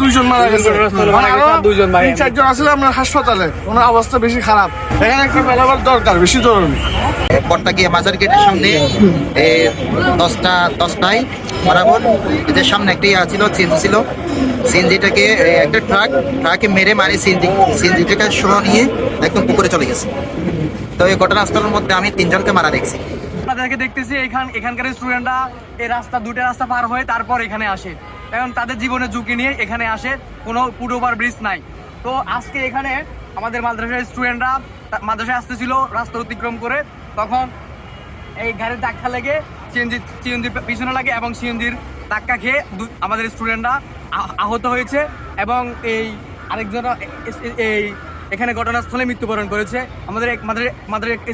দুইজন মারা গেছে, চারজন আসলে আমরা হাসপাতালে, ওনার অবস্থা বেশি খারাপ। এখানে একটা মেলাবার দরকার, বেশি জরুরি। পট্টাকিয়া মাজার গেটের সামনে 10টায় বরাবর এদের সামনে একটা ছিল, সিএনজি ছিল। সিএনজিটাকে একটা ট্রাকে মেরে সিএনজিটাকে সহ নিয়ে একদম পুকুরে চলে গেছে। তো এই ঘটনাস্থলের মধ্যে আমি 3জনকে মারা দেখছি। আপনাদেরকে দেখতেছি এখানকার স্টুডেন্টরা এই দুটো রাস্তা পার হয়ে তারপর এখানে আসে, এখন তাদের জীবনের ঝুঁকি নিয়ে এখানে আসে, কোনো ফুট ওভার ব্রিজ নাই। তো আজকে এখানে আমাদের মাদ্রাসার স্টুডেন্টরা মাদ্রাসায় আসতেছিল, রাস্তা অতিক্রম করে, তখন এই গাড়ির ধাক্কা লেগে সিএনজির পিছনে লাগে এবং সিএনজির ধাক্কা খেয়ে আমাদের স্টুডেন্টরা আহত হয়েছে এবং এই আরেকজন এখানে ঘটনাস্থলে মৃত্যুবরণ করেছে। আমাদের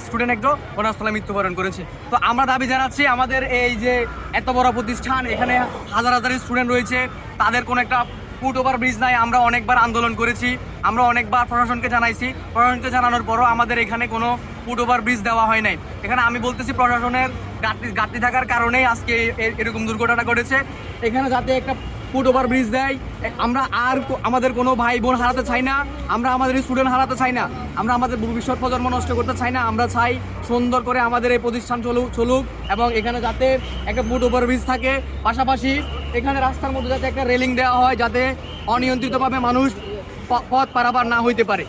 স্টুডেন্ট একজন ঘটনাস্থলে মৃত্যুবরণ করেছে। তো আমরা দাবি জানাচ্ছি, আমাদের এই যে এত বড় প্রতিষ্ঠান, এখানে হাজার হাজার স্টুডেন্ট রয়েছে, তাদের কোনো একটা ফুট ওভার ব্রিজ নাই। আমরা অনেকবার আন্দোলন করেছি, আমরা অনেকবার প্রশাসনকে জানাইছি, প্রশাসনকে জানানোর পরও আমাদের এখানে কোনো ফুট ওভার ব্রিজ দেওয়া হয় নাই। এখানে আমি বলতেছি প্রশাসনের ঘাটতি থাকার কারণেই আজকে এরকম দুর্ঘটনা ঘটেছে। এখানে যাতে একটা ফুট ওভার ব্রিজ দেয়, আমরা আর আমাদের কোনো ভাই বোন হারাতে চাই না, আমরা আমাদের স্টুডেন্ট হারাতে চাই না, আমরা আমাদের ভবিষ্যৎ প্রজন্ম নষ্ট করতে চাই না। আমরা চাই সুন্দর করে আমাদের এই প্রতিষ্ঠান চলুক এবং এখানে যাতে একটা ফুট ওভার ব্রিজ থাকে, পাশাপাশি এখানে রাস্তার মধ্যে যাতে একটা রেলিং দেওয়া হয়, যাতে অনিয়ন্ত্রিতভাবে মানুষ পথ পারাপার না হইতে পারে।